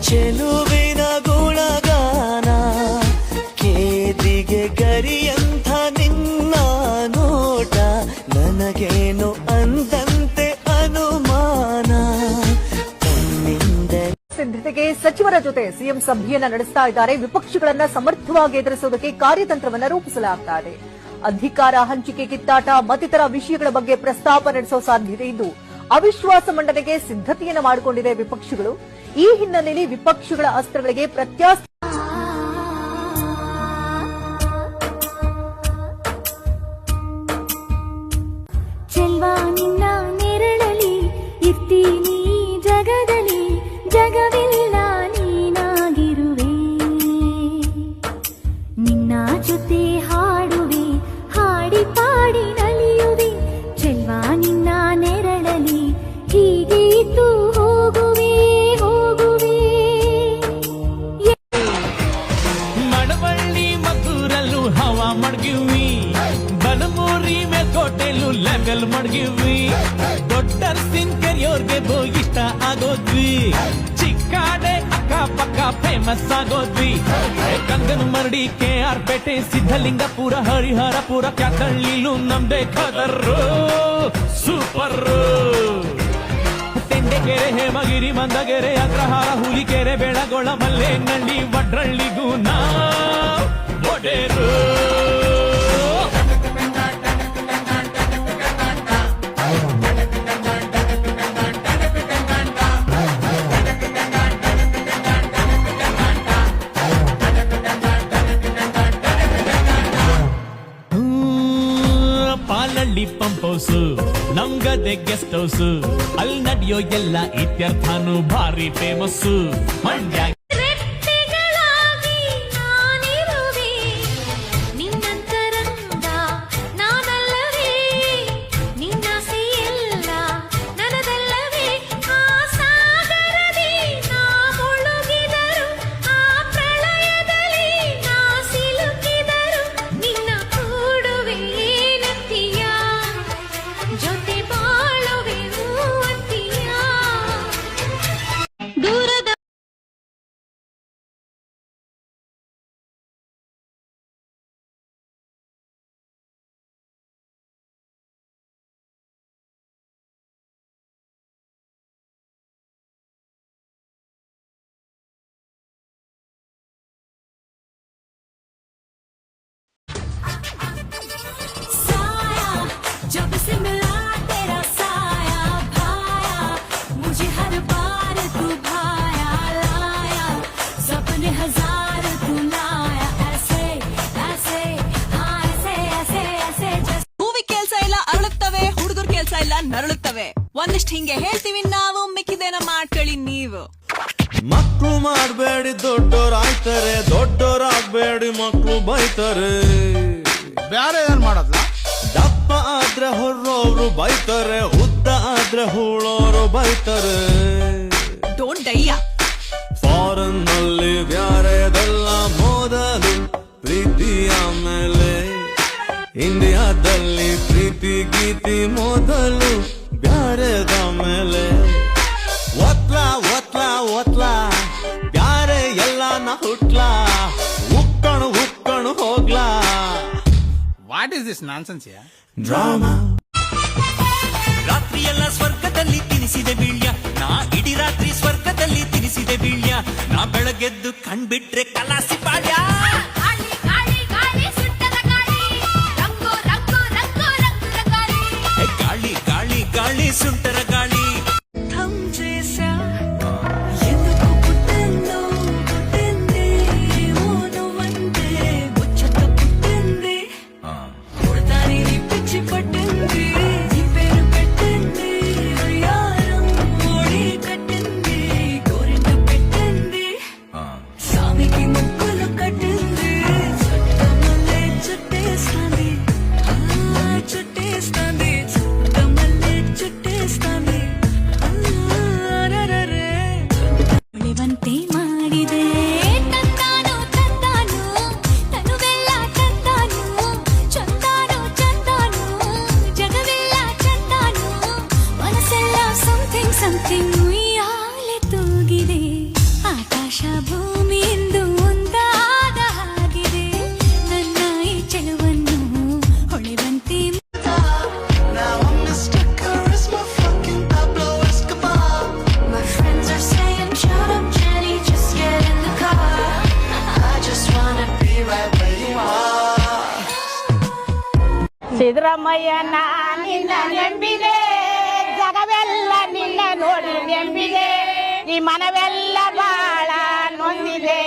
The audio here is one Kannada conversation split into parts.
ಚೆಲುವಿನ ಗುಣಗಾನ ಕೇದಿಗೆ ಗರಿಯಂಥ ನಿನ್ನ ನೋಟ ನನಗೇನು ಅಂದಂತೆ ಅನುಮಾನ ಸಿದ್ಧತೆಗೆ ಸಚಿವರ ಜೊತೆ ಸಿಎಂ ಸಭೆಯನ್ನ ನಡೆಸ್ತಾ ಇದ್ದಾರೆ. ವಿಪಕ್ಷಗಳನ್ನ ಸಮರ್ಥವಾಗಿ ಎದುರಿಸುವುದಕ್ಕೆ ಕಾರ್ಯತಂತ್ರವನ್ನ ರೂಪಿಸಲಾಗ್ತಾ ಇದೆ. ಅಧಿಕಾರ ಹಂಚಿಕೆ, ಕಿತ್ತಾಟ ಮತ್ತಿತರ ವಿಷಯಗಳ ಬಗ್ಗೆ ಪ್ರಸ್ತಾಪ ನಡೆಸುವ ಸಾಧ್ಯತೆ ಇದ್ದು ಅವಿಶ್ವಾಸ ಮಂಡನೆಗೆ ಸಿದ್ಧತೆಯನ್ನು ಮಾಡಿಕೊಂಡಿದೆ ವಿಪಕ್ಷಗಳು. ಈ ಹಿನ್ನೆಲೆಯಲ್ಲಿ ವಿಪಕ್ಷಗಳ ಅಸ್ತ್ರಗಳಿಗೆ ಪ್ರತ್ಯಾಸ್ತ್ರ ನಿನ್ನ ನೆರಳಲಿ ಇರ್ತೀನಿ ಜಗದಲ್ಲಿ, ಜಗವಿಲ್ಲ ನೀನಾಗಿರುವೆ, ನಿನ್ನ ಜೊತೆ ಹಾಡುವೆ, ಹಾಡಿ ಪಾಡಿ ನಲಿಯುವೆ, ಚೆಲ್ವಾ ನಿನ್ನ ನೆರಳಲಿ ಹೀಗೆ ಇದ್ದು ಹೋಗುವೆ ಹೋಗುವೆ. ಮಳವಳ್ಳಿ ಮದ್ದೂರಲ್ಲೂ ಹವಾ ಮಡ್ಗಿವಿ, ಬಲಮೂರಿ ಮೇಲ್ಕೋಟೆಲ್ಲೂ ಲೆವೆಲ್ ಮಡ್ಗಿವಿ, ದೊಡ್ಡ ಸಿಂಗ್ ಕೆರಿಯೋರ್ಗೆ ಇಷ್ಟ ಆಗೋದ್ವಿ, ಚಿಕ್ಕಾಡೆ ಅಕ್ಕಪಕ್ಕ ಫೇಮಸ್ ಆಗೋದ್ವಿ, ಕಂಗನ ಮರಡಿ KR ಪೇಟೆ ಸಿದ್ಧಲಿಂಗಪುರ ಹರಿಹರಪುರ ಕ್ಯಾತಳ್ಳಿಲು ನಮ್ದೇ ಖದರ್ರು ಸೂಪರ್. ತೆಂಡೆಕೆರೆ ಹೇಮಗಿರಿ ಮಂದಗೆರೆ ಅಗ್ರಹಾರ ಹುಲಿಕೆರೆ ಬೆಳಗೊಳ ಮಲ್ಲೇನಹಳ್ಳಿ ವಡ್ರಳ್ಳಿಗೂ ನಾವು ಒಡೆರು. ಪಾಲಳ್ಳಿ ಪಂಪ್ ಹೌಸ್ ನಮ್ಗದೆ ಗೆಸ್ಟ್ ಹೌಸ್, ಅಲ್ಲಿ ನಡೆಯೋ ಎಲ್ಲ ಇತ್ಯರ್ಥನು ಭಾರಿ ಫೇಮಸ್. ಮಂಡ್ಯ जब से मिला तेरा साया भाया, मुझे हर बार तू भाया लाया, सपने हजार तू लाया, ऐसे ऐसे हाँ ऐसे ऐसे ऐसे जैसे. ಹೂವಿ ಕೆಲ್ಸ ಇಲ್ಲ ಅರಳುತ್ತವೆ, ಹುಡುಗರು ಕೆಲ್ಸ ಇಲ್ಲ ನರಳುತ್ತವೆ, ಒಂದಿಷ್ಟು ಹಿಂಗೆ ಹೇಳ್ತೀವಿ ನಾವು, ಮಿಕ್ಕಿದೇನ ಮಾಡ್ಕೊಳ್ಳಿ ನೀವು. ಮಕ್ಕಳು ಮಾಡಬೇಡಿ ದೊಡ್ಡೋರಾಗ್ತಾರೆ, ದೊಡ್ಡೋರಾಗ್ಬೇಡಿ ಮಕ್ಕಳು ಬೈತಾರೆ, ಬ್ಯಾರೆ ಏನ್ ಮಾಡದ್ಲ? ದಪ್ಪ ಆದ್ರೆ ಹೊರ್ರೋರು ಬೈತಾರೆ, ಉದ್ದ ಆದ್ರೆ ಹೂಳೋರು ಬೈತಾರೆ. ಡೋಂಟ್ ಡೈಯ. ಫಾರಿನ್ ನಲ್ಲಿ ಬ್ಯಾರೆದೆಲ್ಲ ಮೊದಲು ಪ್ರೀತಿ ಆಮೇಲೆ, ಇಂಡಿಯಾದಲ್ಲಿ ಪ್ರೀತಿ ಗೀತಿ ಮೊದಲು ಬ್ಯಾರೆದ ಮೇಲೆ. ಒತ್ಲಾ ಒತ್ಲಾ ಒತ್ಲಾ ಬ್ಯಾರೆ ಎಲ್ಲ ನ ಹುಟ್ಲಾ, ಉಕ್ಕಣು ಉಕ್ಕಣು ಹೋಗ್ಲಾ. ವಾಟ್ ಇಸ್ ದಿಸ್ ನಾನ್ಸೆನ್ಸ್ ಯಾ? ಡ್ರಾಮಾ. ರಾತ್ರಿ ಎಲ್ಲ ಸ್ವರ್ಗದಲ್ಲಿ ತಿನಿಸಿದೆ ಬೀಳ್ಯ, ನಾ ಇಡೀ ರಾತ್ರಿ ಸ್ವರ್ಗದಲ್ಲಿ ತಿನಿಸಿದೆ ಬೀಳ್ಯ, ನಾ ಬೆಳಗೆದ್ದು ಕಣ್ಬಿಟ್ರೆ ಕಲಾಸಿ ಪಾಳ್ಯ. ಗಾಳಿ ಗಾಳಿ ಗಾಳಿ ಸುಂಟರ ಗಾಳಿ. సామికి ముక్కులు కట్టింది ಸಿದ್ದರಾಮಯ್ಯನ ನಿನ್ನ ನೆಂಬಿದೆ, ಜಗವೆಲ್ಲ ನಿನ್ನ ನೋಡಿ ನೆಂಬಿದೆ, ಈ ಮನವೆಲ್ಲ ಬಾಳ ನೊಂದಿದೆ,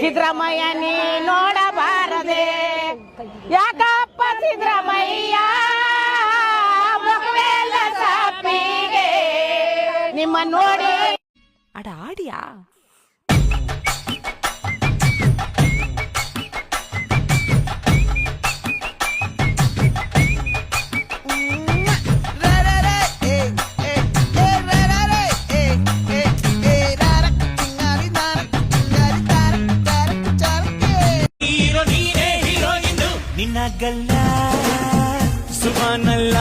ಸಿದ್ದರಾಮಯ್ಯ ನೀ ನೋಡಬಾರದೆ, ಯಾಕಪ್ಪ ಸಿದ್ದರಾಮಯ್ಯ ಮಗವೆಲ್ಲ ಸಾಪಿಗೆ ನಿಮ್ಮ ನೋಡಿ ಅಡ ಆಡಿಯಾ ಹೀರೋ ನೀನೇ ಹೀರೋ ಎಂದು ನಿನ್ನ ಗಲ್ಲ ಸುಬಾನಲ್ಲ